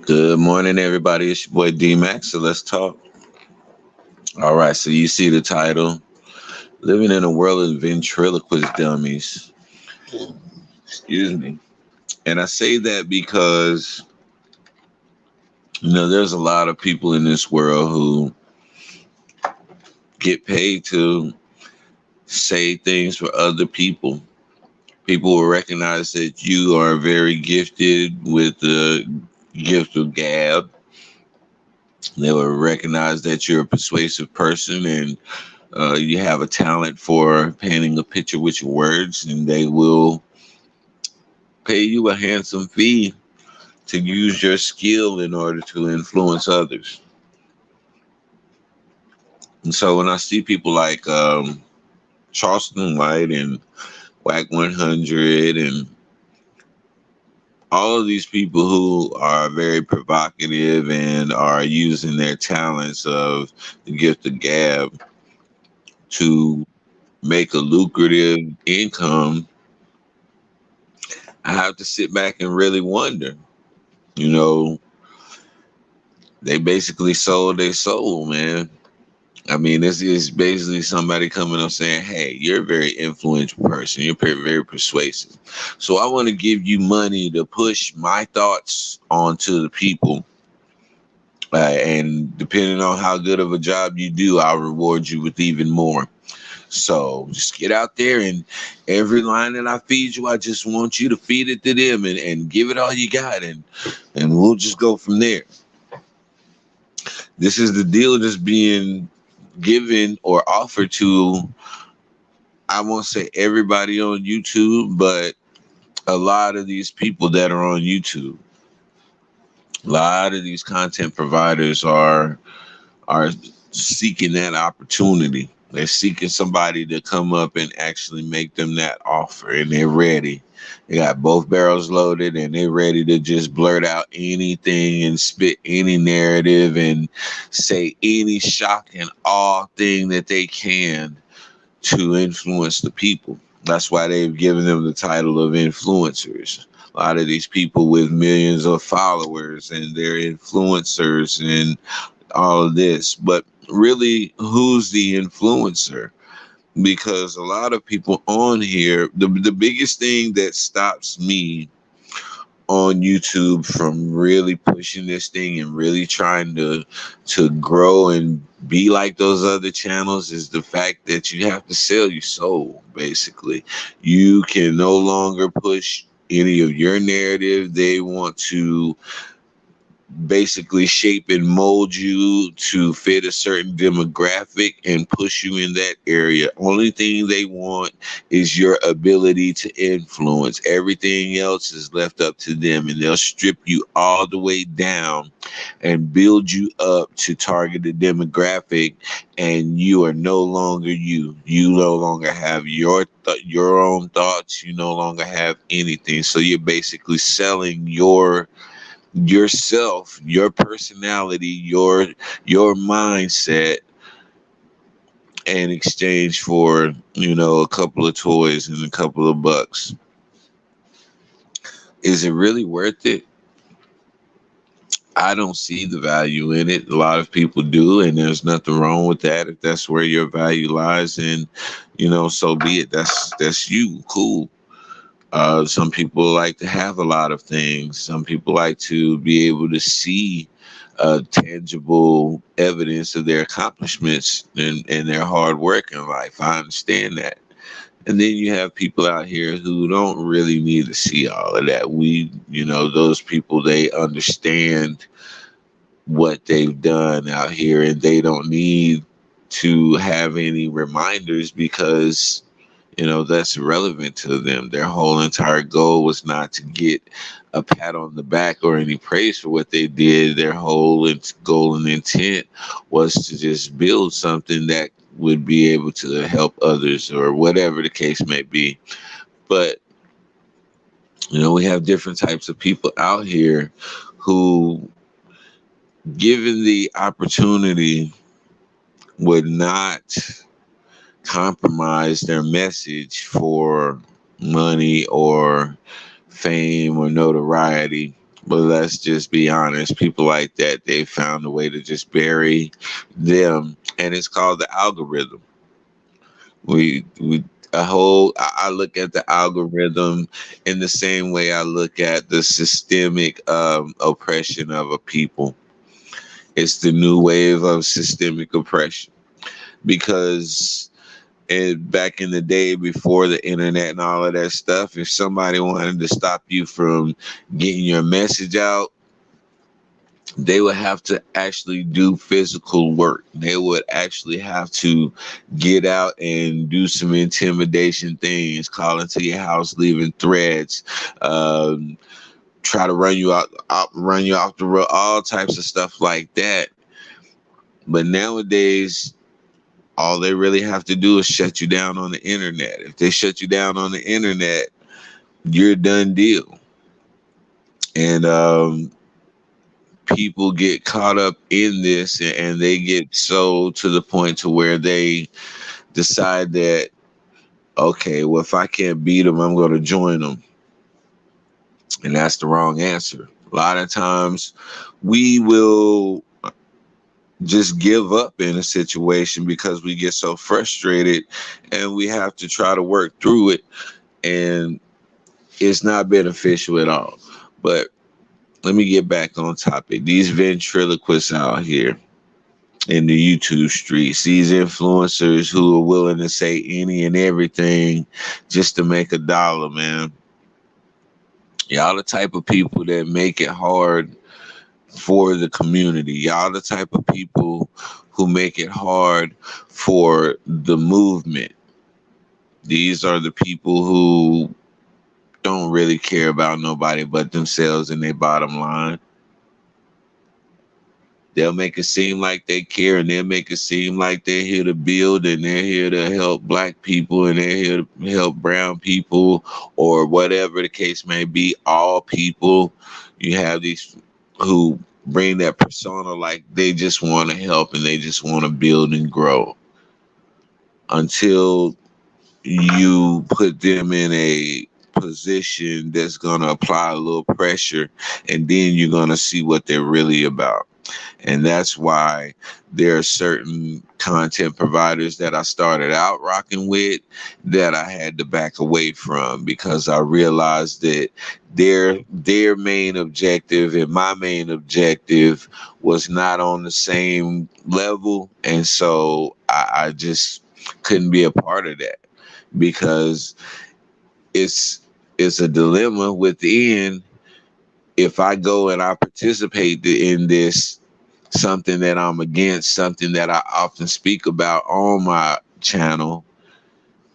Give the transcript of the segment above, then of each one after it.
Good morning, everybody. It's your boy D Max. So let's talk. All right. So you see the title, "Living in a World of Ventriloquist Dummies." Excuse me. And I say that because there's a lot of people in this world who get paid to say things for other people. People will recognize that you are very gifted with the gift of gab. They will recognize that you're a persuasive person and you have a talent for painting a picture with your words, and they will pay you a handsome fee to use your skill in order to influence others. And so when I see people like Charleston White and Whack 100 and all of these people who are very provocative and are using their talents of the gift of gab to make a lucrative income, I have to sit back and really wonder. You know, they basically sold their soul, man. I mean, this is basically somebody coming up saying, "Hey, you're a very influential person. You're very persuasive. So I want to give you money to push my thoughts onto the people. And depending on how good of a job you do, I'll reward you with even more. So just get out there and every line that I feed you, I just want you to feed it to them and give it all you got, and we'll just go from there." This is the deal that's being given or offered to, I won't say everybody on YouTube, but a lot of these people that are on YouTube. A lot of these content providers are seeking that opportunity. They're seeking somebody to come up and actually make them that offer, and they're ready. They got both barrels loaded, and they're ready to just blurt out anything and spit any narrative and say any shock and awe thing that they can to influence the people. That's why they've given them the title of influencers. A lot of these people with millions of followers and they're influencers and all of this. But really, who's the influencer? Because a lot of people on here, the biggest thing that stops me on YouTube from really pushing this thing and really trying to grow and be like those other channels is the fact that you have to sell your soul. Basically, you can no longer push any of your narrative. They want to basically shape and mold you to fit a certain demographic and push you in that area. Only thing they want is your ability to influence. Everything else is left up to them, and they'll strip you all the way down and build you up to target a demographic, and you are no longer you. You no longer have your own thoughts. You no longer have anything. So you're basically selling yourself, your personality, your mindset in exchange for, a couple of toys and a couple of bucks. Is it really worth it? I don't see the value in it. A lot of people do, and there's nothing wrong with that. If that's where your value lies, and so be it. That's you. Cool. Some people like to have a lot of things. Some people like to be able to see tangible evidence of their accomplishments and their hard work in life. I understand that. And then you have people out here who don't really need to see all of that. Those people, they understand what they've done out here, and they don't need to have any reminders because that's irrelevant to them. Their whole entire goal was not to get a pat on the back or any praise for what they did. Their whole goal and intent was to just build something that would be able to help others or whatever the case may be. But we have different types of people out here who, given the opportunity, would not compromise their message for money or fame or notoriety. But let's just be honest, people like that, they found a way to just bury them, and it's called the algorithm. We a whole I look at the algorithm in the same way I look at the systemic oppression of a people. It's the new wave of systemic oppression because back in the day before the internet and all of that stuff, if somebody wanted to stop you from getting your message out, they would have to actually do physical work. They would actually have to get out and do some intimidation things, call into your house, leaving threats, um, try to run you off the road, all types of stuff like that. But nowadays, all they really have to do is shut you down on the internet. If they shut you down on the internet, you're a done deal. And people get caught up in this, and they get so to the point to where they decide that, okay, well, if I can't beat them, I'm going to join them. And that's the wrong answer. A lot of times we will just give up in a situation because we get so frustrated, and we have to try to work through it, and it's not beneficial at all. But let me get back on topic. These ventriloquists out here in the YouTube streets, these influencers who are willing to say any and everything just to make a dollar, man. Y'all the type of people that make it hard for the community. Y'all the type of people who make it hard for the movement. These are the people who don't really care about nobody but themselves and their bottom line. They'll make it seem like they care, and they'll make it seem like they're here to build, and they're here to help black people, and they're here to help brown people, or whatever the case may be, all people. You have these who bring that persona like they just want to help and they just want to build and grow, until you put them in a position that's going to apply a little pressure, and then you're going to see what they're really about. And that's why there are certain content providers that I started out rocking with that I had to back away from, because I realized that their main objective and my main objective was not on the same level. And so I just couldn't be a part of that, because it's it's a dilemma within. If I go and I participate in this, something that I'm against, something that I often speak about on my channel,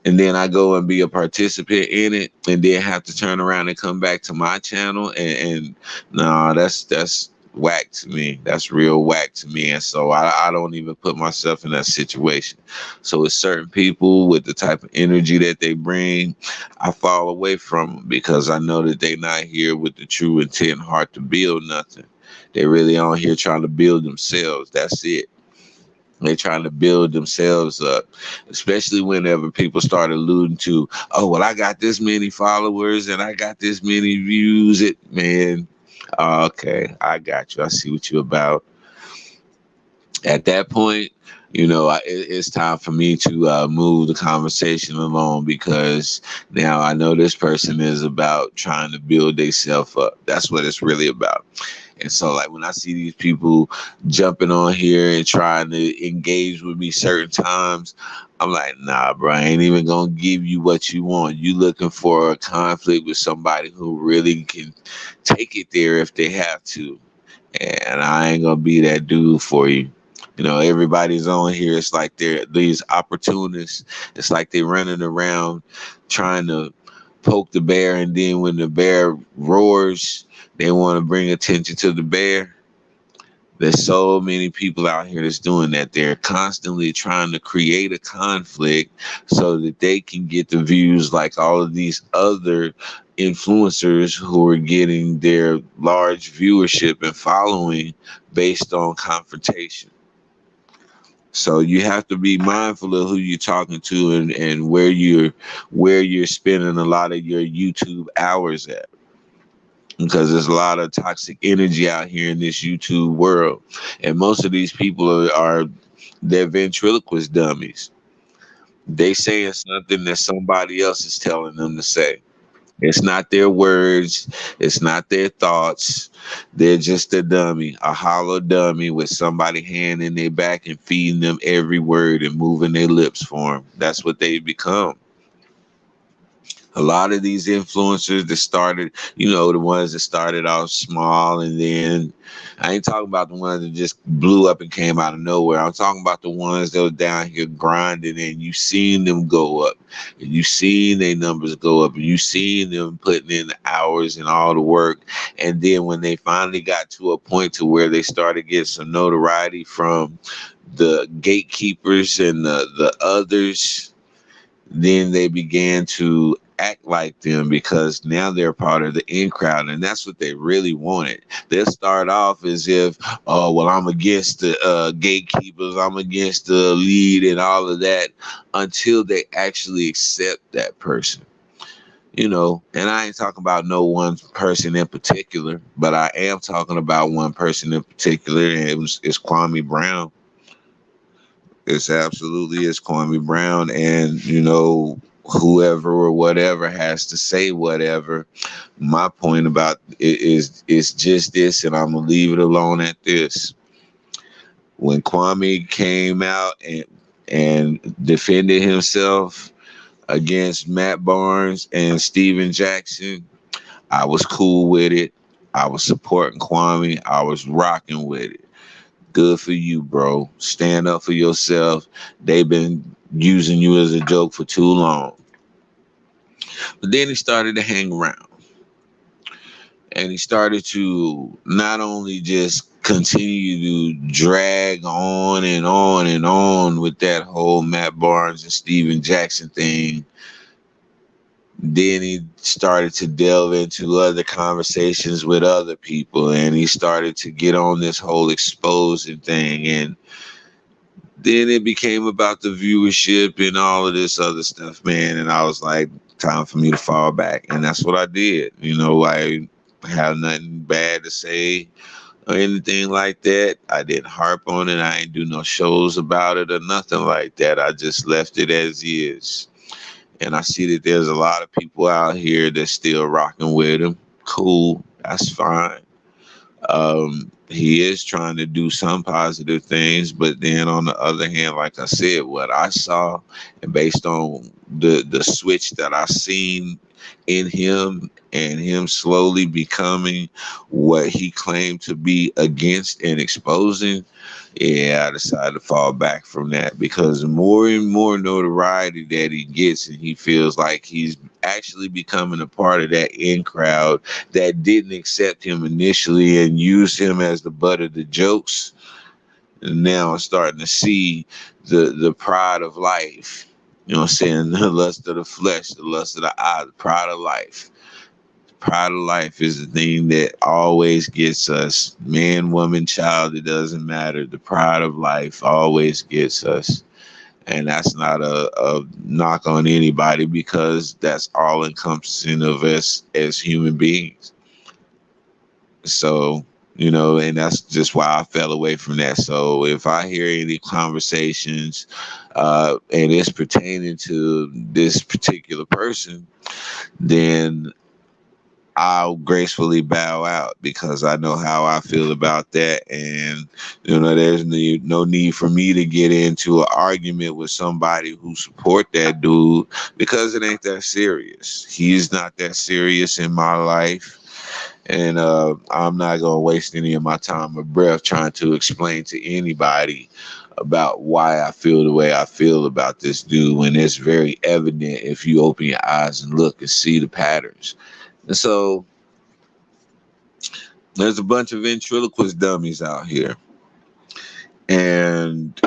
and then I go and be a participant in it, and then have to turn around and come back to my channel, and no, that's whack to me. That's real whack to me. And so I don't even put myself in that situation. So with certain people, with the type of energy that they bring, I fall away from them, because I know that they're not here with the true intent and heart to build nothing. They really on here trying to build themselves. That's it. They're trying to build themselves up, especially whenever people start alluding to, oh, well, I got this many followers and I got this many views. It, man, okay, I got you. I see what you're about. At that point, it's time for me to move the conversation along, because now I know this person is about trying to build themselves up. That's what it's really about. And so, like, when I see these people jumping on here and trying to engage with me certain times, I'm like, nah, bro, I ain't even gonna give you what you want. You looking for a conflict with somebody who really can take it there if they have to. And I ain't gonna be that dude for you. Everybody's on here. It's like they're these opportunists. It's like they're running around trying to poke the bear, and then when the bear roars, they want to bring attention to the bear. There's so many people out here that's doing that. They're constantly trying to create a conflict so that they can get the views like all of these other influencers who are getting their large viewership and following based on confrontation. So you have to be mindful of who you're talking to, and where you're spending a lot of your YouTube hours at. because there's a lot of toxic energy out here in this YouTube world, and most of these people are they're ventriloquist dummies. They saying something that somebody else is telling them to say. It's not their words. It's not their thoughts. They're just a dummy, a hollow dummy with somebody hand in their back and feeding them every word and moving their lips for them. That's what they become. A lot of these influencers that started, the ones that started off small, and then I ain't talking about the ones that just blew up and came out of nowhere. I'm talking about the ones that were down here grinding, and you seen them go up, and you seen their numbers go up, and you seen them putting in the hours and all the work. And then when they finally got to a point to where they started getting some notoriety from the gatekeepers and the others, then they began to act like them because now they're part of the in crowd, and that's what they really wanted. They'll start off as if, oh well, I'm against the gatekeepers, I'm against the lead and all of that, until they actually accept that person. And I ain't talking about no one person in particular, but I am talking about one person in particular, and it's Kwame Brown. It's absolutely is Kwame Brown, and whoever or whatever has to say whatever. My point about it is just this, and I'm gonna leave it alone at this. When Kwame came out and defended himself against Matt Barnes and Steven Jackson, I was cool with it. I was supporting Kwame. I was rocking with it. Good for you, bro. Stand up for yourself. They've been using you as a joke for too long. But then he started to hang around. And he started to not only just continue to drag on and on and on with that whole Matt Barnes and Steven Jackson thing. Then he started to delve into other conversations with other people, and he started to get on this whole exposing thing. And then it became about the viewership and all of this other stuff, man. And I was like, time for me to fall back. And that's what I did. I have nothing bad to say or anything like that. I didn't harp on it. I ain't do no shows about it or nothing like that. I just left it as is. And I see that there's a lot of people out here that's still rocking with him. Cool. That's fine. He is trying to do some positive things, but then on the other hand, like I said, what I saw and based on the switch that I seen in him and him slowly becoming what he claimed to be against and exposing, yeah, I decided to fall back from that because the more and more notoriety that he gets, and he feels like he's actually becoming a part of that in crowd that didn't accept him initially and used him as the butt of the jokes. And now I'm starting to see the pride of life. You know what I'm saying? The lust of the flesh, the lust of the eye, the pride of life. Pride of life is the thing that always gets us. Man, woman, child, it doesn't matter. The pride of life always gets us. And that's not a knock on anybody because that's all encompassing of us as human beings. So, and that's just why I fell away from that. So if I hear any conversations and it's pertaining to this particular person, then I'll gracefully bow out because I know how I feel about that. And, there's no need for me to get into an argument with somebody who support that dude because it ain't that serious. He's not that serious in my life. And I'm not going to waste any of my time or breath trying to explain to anybody about why I feel the way I feel about this dude when it's very evident if you open your eyes and look and see the patterns. And so there's a bunch of ventriloquist dummies out here. And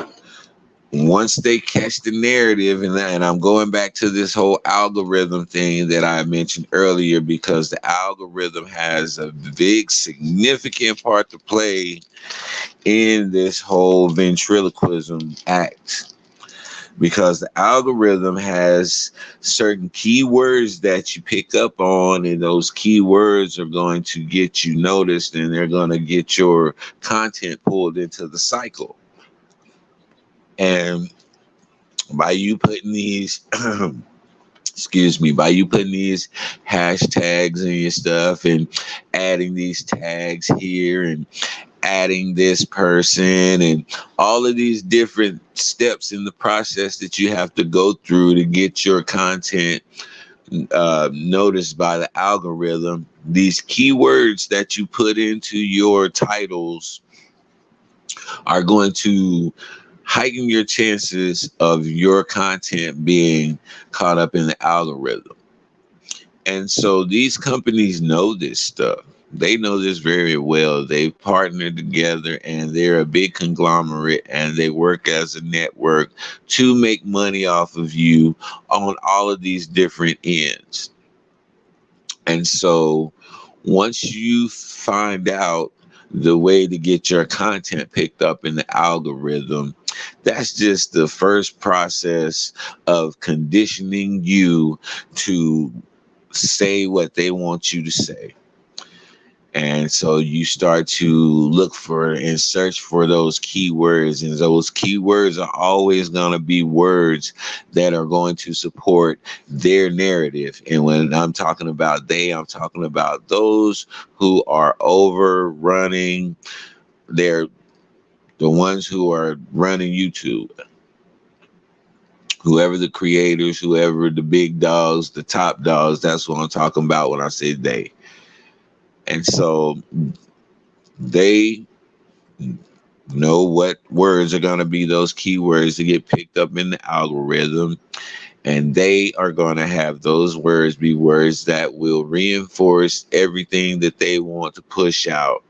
once they catch the narrative, and I'm going back to this whole algorithm thing that I mentioned earlier, because the algorithm has a big, significant part to play in this whole ventriloquism act. because the algorithm has certain keywords that you pick up on, and those keywords are going to get you noticed, and they're going to get your content pulled into the cycle. And by you putting these excuse me, by you putting these hashtags in your stuff and adding these tags here and adding this person and all of these different steps in the process that you have to go through to get your content noticed by the algorithm, these keywords that you put into your titles are going to heighten your chances of your content being caught up in the algorithm. And so these companies know this stuff. They know this very well. They've partnered together and they're a big conglomerate and they work as a network to make money off of you on all of these different ends. And so once you find out the way to get your content picked up in the algorithm, that's just the first process of conditioning you to say what they want you to say. And so you start to look for and search for those keywords, and those keywords are always going to be words that are going to support their narrative. And when I'm talking about they, I'm talking about those who are overrunning. They're the ones who are running YouTube. Whoever the creators, whoever the big dogs, the top dogs, that's what I'm talking about when I say they. And so they know what words are going to be those keywords to get picked up in the algorithm. And they are going to have those words be words that will reinforce everything that they want to push out.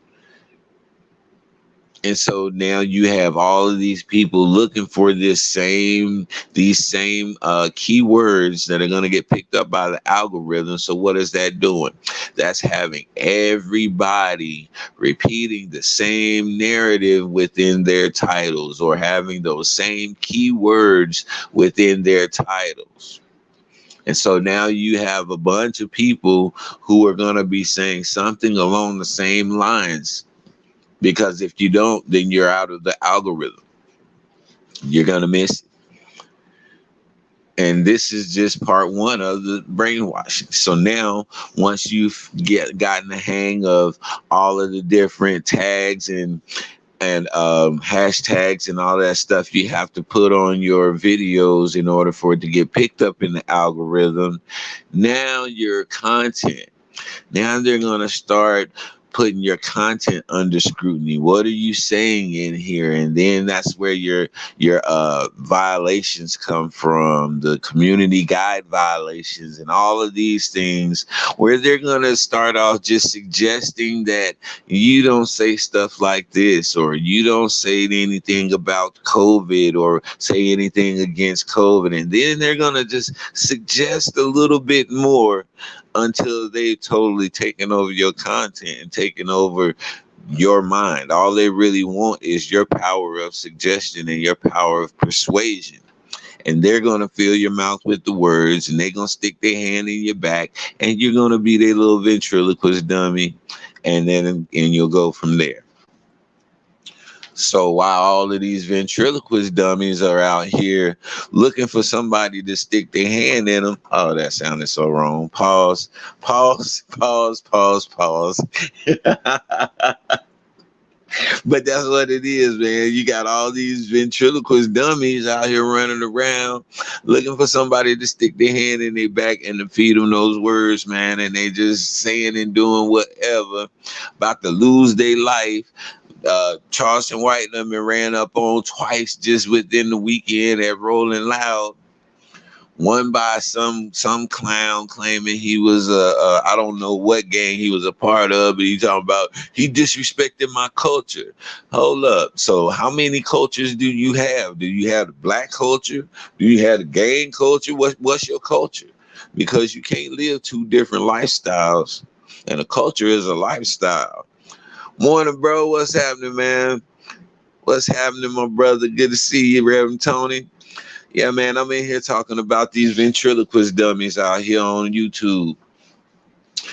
And so now you have all of these people looking for these same keywords that are going to get picked up by the algorithm. So what is that doing? That's having everybody repeating the same narrative within their titles, or having those same keywords within their titles. And so now you have a bunch of people who are going to be saying something along the same lines. Because if you don't, then you're out of the algorithm. You're going to miss it. And this is just part one of the brainwashing. So now, once you've gotten the hang of all of the different tags and hashtags and all that stuff you have to put on your videos in order for it to get picked up in the algorithm, now your content, now they're going to start putting your content under scrutiny. What are you saying in here? And then that's where your violations come from, the community guide violations and all of these things, where they're going to start off just suggesting that you don't say stuff like this, or you don't say anything about COVID, or say anything against COVID. And then they're going to just suggest a little bit more until they've totally taken over your content and taken over your mind. All they really want is your power of suggestion and your power of persuasion. And they're going to fill your mouth with the words, and they're going to stick their hand in your back, and you're going to be their little ventriloquist dummy. And you'll go from there. So while all of these ventriloquist dummies are out here looking for somebody to stick their hand in them. Oh, that sounded so wrong. Pause, pause, pause, pause, pause. But that's what it is, man. You got all these ventriloquist dummies out here running around looking for somebody to stick their hand in their back and to feed them those words, man. And they just saying and doing whatever, about to lose their life. Charleston White and them ran up on twice just within the weekend at Rolling Loud. One by some clown claiming he was I don't know what gang he was a part of, but he talking about he disrespected my culture. Hold up. So how many cultures do you have? Do you have the black culture? Do you have the gang culture? What's your culture? Because you can't live two different lifestyles, and a culture is a lifestyle. Morning, bro. What's happening, man? What's happening, my brother? Good to see you, Reverend Tony. Yeah, man, I'm in here talking about these ventriloquist dummies out here on YouTube.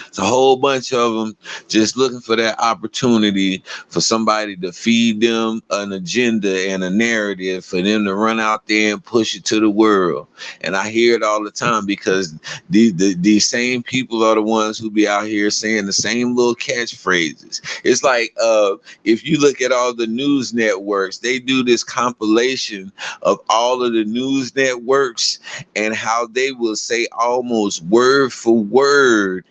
It's a whole bunch of them just looking for that opportunity for somebody to feed them an agenda and a narrative for them to run out there and push it to the world. And I hear it all the time because these same people are the ones who be out here saying the same little catchphrases. It's like if you look at all the news networks, they do this compilation of all of the news networks and how they will say almost word for word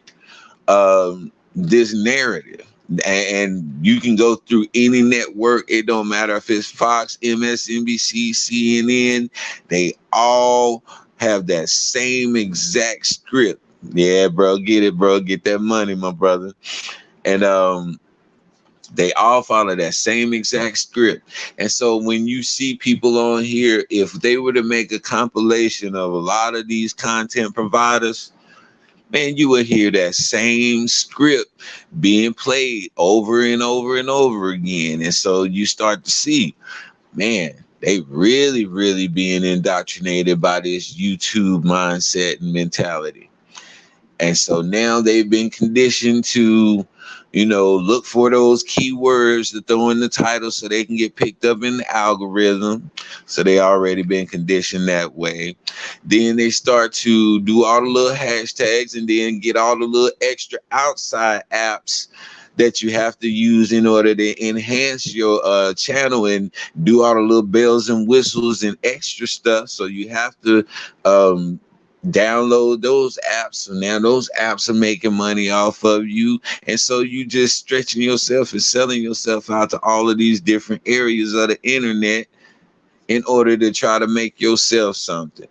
this narrative, and you can go through any network. It don't matter if it's Fox, MSNBC, CNN. They all have that same exact script. Yeah, bro, get it, bro, get that money, my brother. And they all follow that same exact script. And so when you see people on here, if they were to make a compilation of a lot of these content providers, man, you would hear that same script being played over and over and over again. And so you start to see, man, they really, really being indoctrinated by this YouTube mindset and mentality. And so now they've been conditioned to, look for those keywords to throw in the title so they can get picked up in the algorithm. So they already been conditioned that way. Then they start to do all the little hashtags and then get all the little extra outside apps that you have to use in order to enhance your channel and do all the little bells and whistles and extra stuff. So you have to download those apps. So now those apps are making money off of you. And so you just stretching yourself and selling yourself out to all of these different areas of the internet in order to try to make yourself something.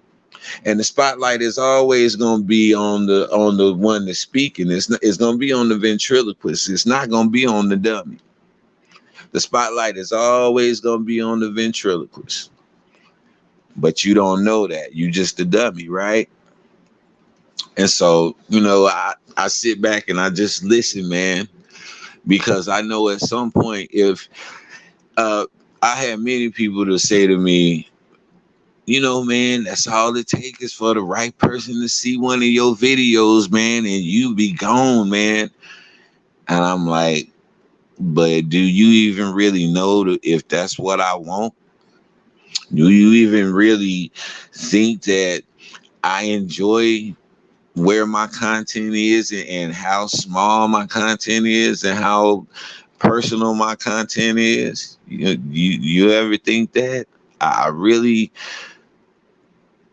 And the spotlight is always going to be on the one that's speaking. It's going to be on the ventriloquist. It's not going to be on the dummy. The spotlight is always going to be on the ventriloquist. But you don't know that. You just a dummy, right? And so, I sit back and I just listen, man, because I know at some point, if I had many people to say to me, man, that's all it takes is for the right person to see one of your videos, man, and you be gone, man. And I'm like, but do you even really know if that's what I want? Do you even really think that I enjoy where my content is and how small my content is and how personal my content is? You ever think that? I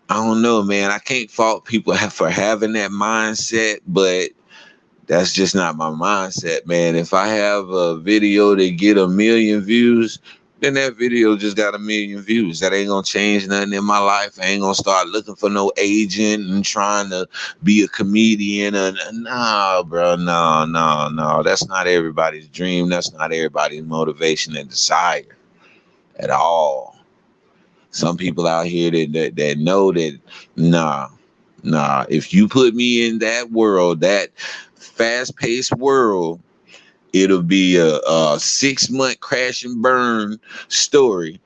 don't know, man. I can't fault people for having that mindset, but that's just not my mindset, man. If I have a video that get 1 million views, then that video just got 1 million views. That ain't gonna change nothing in my life. I ain't gonna start looking for no agent and trying to be a comedian. Nah, bro, no. That's not everybody's dream. That's not everybody's motivation and desire at all. Some people out here that know that, nah. If you put me in that world, that fast-paced world, it'll be a 6-month crash and burn story.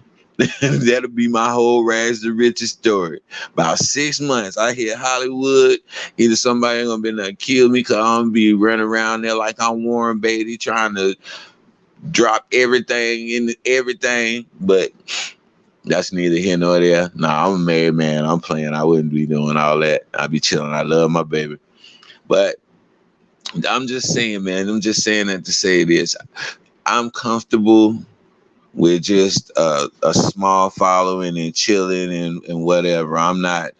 That'll be my whole rags to riches story. About 6 months, I hit Hollywood. Either somebody gonna be like kill me because I'm gonna be running around there like I'm Warren Beatty trying to drop everything in everything, but that's neither here nor there. Nah, I'm a married man. I'm playing. I wouldn't be doing all that. I'd be chilling. I love my baby. But I'm just saying, man. I'm just saying that to say this. I'm comfortable with just a small following and chilling and whatever. I'm not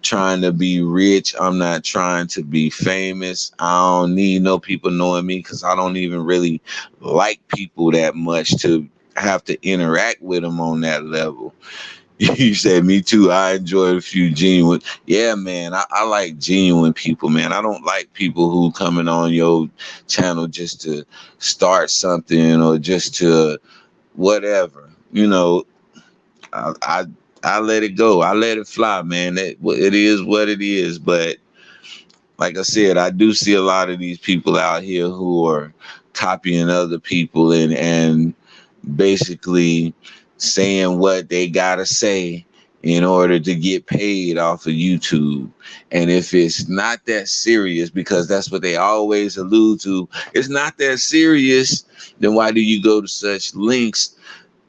trying to be rich. I'm not trying to be famous. I don't need no people knowing me because I don't even really like people that much to have to interact with them on that level. You said me too. I enjoy a few genuine. Yeah, man. I like genuine people, man. I don't like people who coming on your channel just to start something or just to whatever. I let it go. I let it fly, man. It is what it is. But like I said, I do see a lot of these people out here who are copying other people and basically saying what they gotta say in order to get paid off of YouTube. And if it's not that serious, because that's what they always allude to, it's not that serious, then why do you go to such lengths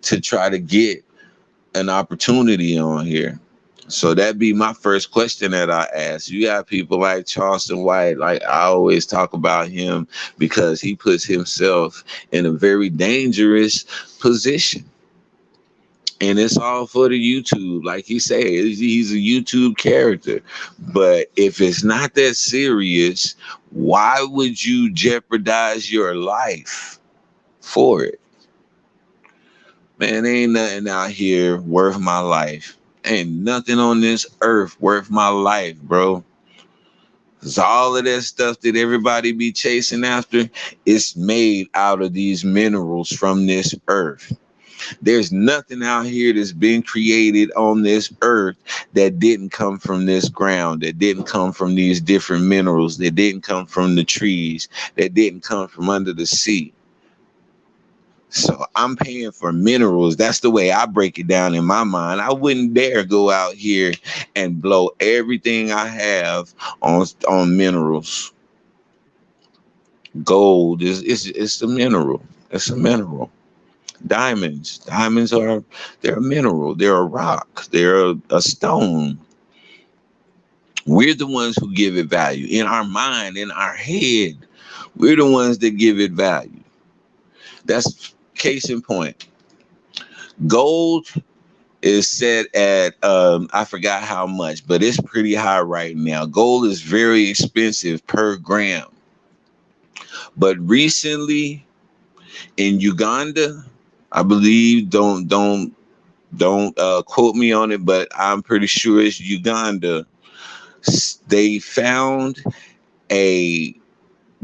to try to get an opportunity on here? So that'd be my first question that I ask. You got people like Charleston White, like I always talk about him because he puts himself in a very dangerous position. And it's all for the YouTube. Like he said, he's a YouTube character. But if it's not that serious, why would you jeopardize your life for it? Man, ain't nothing out here worth my life. Ain't nothing on this earth worth my life, bro. Cause all of that stuff that everybody be chasing after, it's made out of these minerals from this earth. There's nothing out here that's been created on this earth that didn't come from this ground, that didn't come from these different minerals, that didn't come from the trees, that didn't come from under the sea. So I'm paying for minerals. That's the way I break it down in my mind. I wouldn't dare go out here and blow everything I have on minerals. Gold is it's a mineral. It's a mineral. Diamonds are, they're a mineral. They're a rock. They're a stone. We're the ones who give it value. In our mind, in our head, we're the ones that give it value. That's case in point. Gold is set at I forgot how much, but it's pretty high right now. Gold is very expensive per gram. But recently in Uganda, I believe, don't quote me on it, but I'm pretty sure it's Uganda. They found a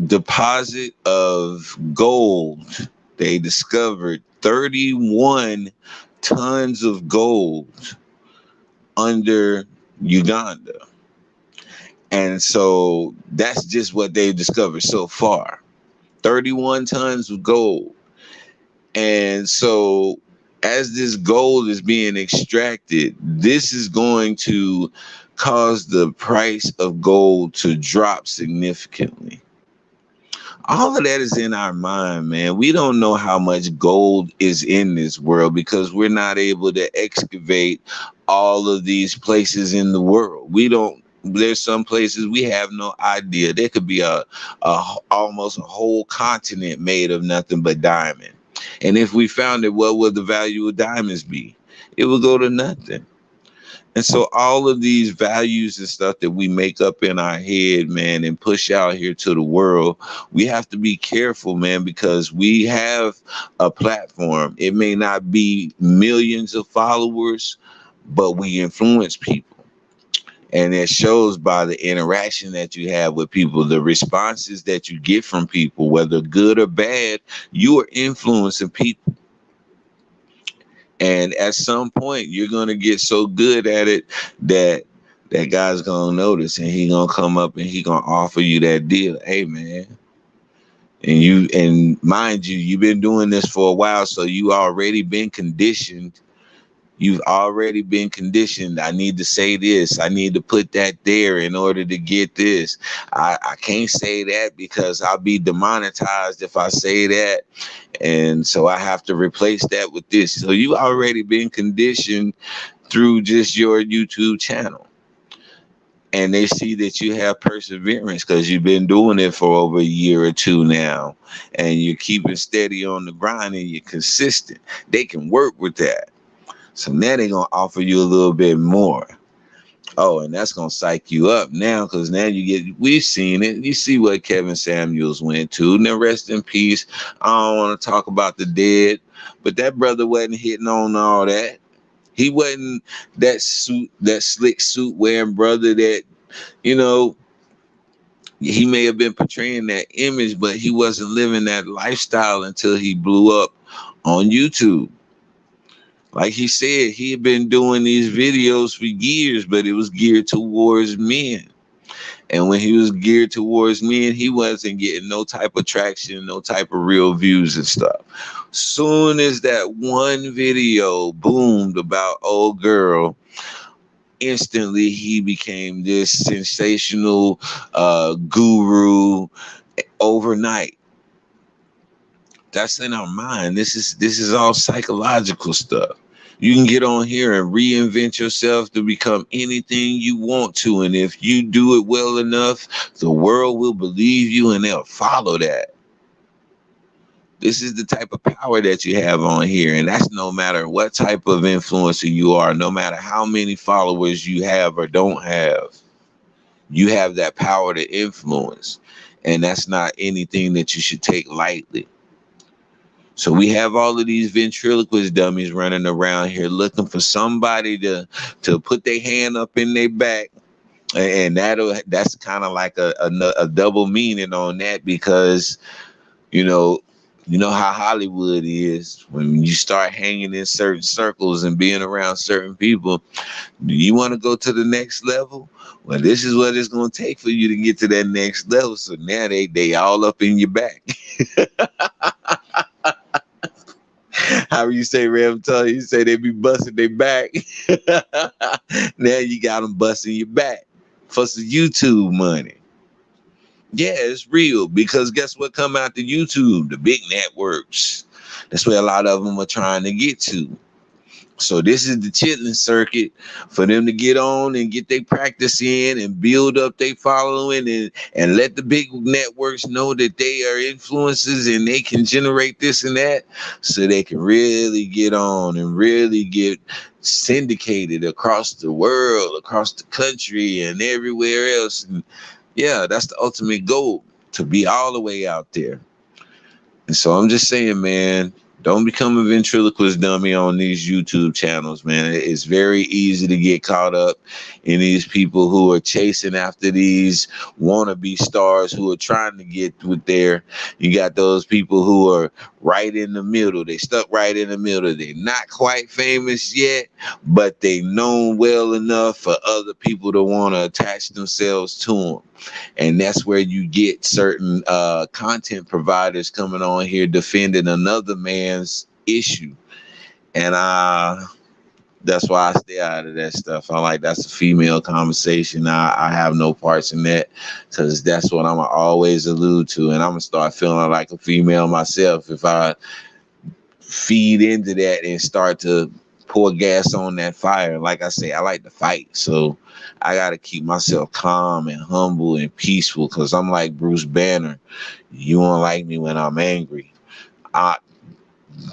deposit of gold. They discovered 31 tons of gold under Uganda. And so that's just what they've discovered so far. 31 tons of gold. And so as this gold is being extracted, this is going to cause the price of gold to drop significantly. All of that is in our mind, man. We don't know how much gold is in this world because we're not able to excavate all of these places in the world. We don't. There's some places we have no idea. There could be a almost a whole continent made of nothing but diamond. And if we found it, what would the value of diamonds be? It would go to nothing. And so all of these values and stuff that we make up in our head, man, and push out here to the world, we have to be careful, man, because we have a platform. It may not be millions of followers, but we influence people. And it shows by the interaction that you have with people, the responses that you get from people, whether good or bad, you are influencing people. And at some point, you're going to get so good at it that that guy's going to notice and he going to come up and he going to offer you that deal. Hey, man. And mind you, you've been doing this for a while, so you already been conditioned. You've already been conditioned. I need to say this. I need to put that there in order to get this. I can't say that because I'll be demonetized if I say that. And so I have to replace that with this. So you already been conditioned through just your YouTube channel. And they see that you have perseverance because you've been doing it for over a year or two now. And you're keeping steady on the grind and you're consistent. They can work with that. So now they're going to offer you a little bit more. Oh, and that's going to psych you up now because now we've seen it. You see what Kevin Samuels went to. Now, rest in peace. I don't want to talk about the dead, but that brother wasn't hitting on all that. He wasn't that slick suit wearing brother that, he may have been portraying that image, but he wasn't living that lifestyle until he blew up on YouTube. Like he said, he had been doing these videos for years, but it was geared towards men. And when he was geared towards men, he wasn't getting no type of traction, no type of real views and stuff. Soon as that one video boomed about old girl, instantly he became this sensational guru overnight. That's in our mind. This is all psychological stuff. You can get on here and reinvent yourself to become anything you want to, and if you do it well enough, the world will believe you and they'll follow that. This is the type of power that you have on here, and that's no matter what type of influencer you are, no matter how many followers you have or don't have. You have that power to influence, and that's not anything that you should take lightly. So we have all of these ventriloquist dummies running around here looking for somebody to put their hand up in their back, and that's kind of like a double meaning on that, because you know you know how Hollywood is. When you start hanging in certain circles and being around certain people, do you want to go to the next level? Well, this is what it's going to take for you to get to that next level. So now they all up in your back. How you say, Rev? You say they be busting their back. Now you got them busting your back for some YouTube money. Yeah, it's real, because guess what come out to YouTube? The big networks. That's where a lot of them are trying to get to. So this is the chitlin circuit for them to get on and get their practice in and build up their following, and let the big networks know that they are influencers and they can generate this and that, so they can really get on and really get syndicated across the world, across the country and everywhere else. And yeah, that's the ultimate goal, to be all the way out there. And so I'm just saying, man, don't become a ventriloquist dummy on these YouTube channels, man. It's very easy to get caught up in these people who are chasing after these wannabe stars who are trying to get with there. You got those people who are right in the middle. They stuck right in the middle. They're not quite famous yet, but they known well enough for other people to want to attach themselves to them. And that's where you get certain content providers coming on here defending another man's issue. And that's why I stay out of that stuff. I like, that's a female conversation. I have no parts in that, because that's what I'm always allude to. And I'm going to start feeling like a female myself if I feed into that and start to pour gas on that fire. Like I say, I like to fight. So I got to keep myself calm and humble and peaceful, because I'm like Bruce Banner. You won't like me when I'm angry.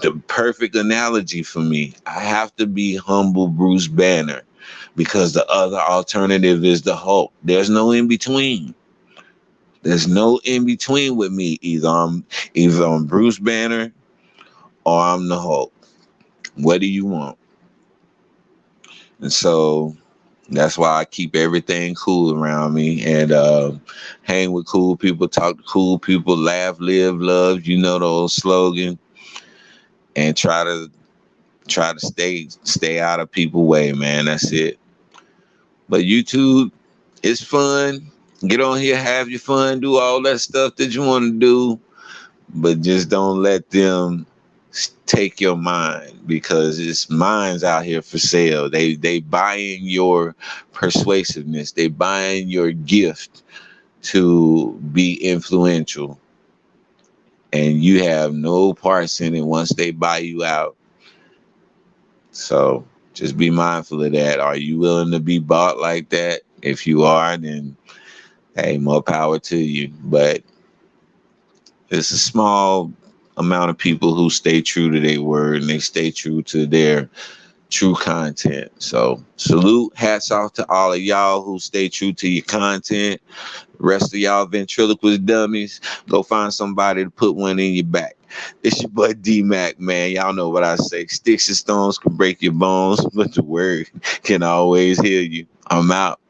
The perfect analogy for me, I have to be humble Bruce Banner, because the other alternative is the Hulk. There's no in between. There's no in between with me. Either I'm Bruce Banner or I'm the Hulk. What do you want? And so that's why I keep everything cool around me, and hang with cool people, talk to cool people, laugh, live, love. You know the old slogan. And try to stay out of people's way, man. That's it. But YouTube, it's fun. Get on here, have your fun, do all that stuff that you want to do, but just don't let them take your mind, because it's minds out here for sale. They buying your persuasiveness. They buying your gift to be influential, and you have no parts in it once they buy you out. So just be mindful of that. Are you willing to be bought like that? If you are, then hey, more power to you. But it's a small amount of people who stay true to their word, and they stay true to their true content. So salute, hats off to all of y'all who stay true to your content. Rest of y'all ventriloquist dummies, go find somebody to put one in your back. It's your boy D-Mac, man. Y'all know what I say. Sticks and stones can break your bones, but the word can always heal you. I'm out.